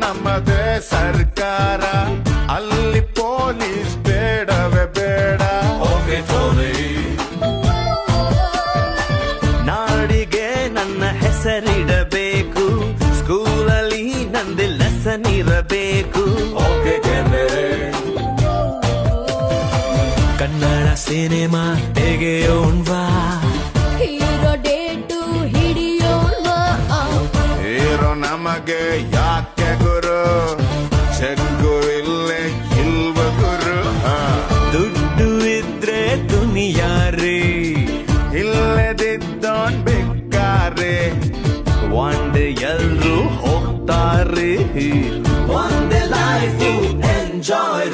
ನಮ್ಮದೇ ಸರ್ಕಾರ ಅಲ್ಲಿ ಪೊಲೀಸ್ ಬೇಡವೇ ಬೇಡ. ನಾಡಿಗೆ ನನ್ನ ಹೆಸರಿಡಬೇಕು, ಸ್ಕೂಲಲ್ಲಿ ನಂದು ಲೆಸನ್ ಇರಬೇಕು. ಕನ್ನಡ ಸಿನಿಮಾ ತೆಗೆಯೋಣ್ವಾ, ಹೀರೋ ಡೇಟು ಹಿಡಿಯೋಣ್ವಾ. ಹೀರೋ ನಮಗೆ ಯಾಕೆ ಗುರು, ಚೆಕ್ಕು ಇಲ್ಲೇ ಇಲ್ವ ಗುರು. ದುಡ್ಡು ಇದ್ರೆ ದುನಿಯಾರಿ, ಇಲ್ಲದಿದ್ದೋನ್ ಬೇಕಾರೆ. ಒಂದೇ ಎಲ್ರು ಹೋಗ್ತಾರೆ, ಒಂದೇ ಲೈಫ್ ಎಂಜಾಯ್.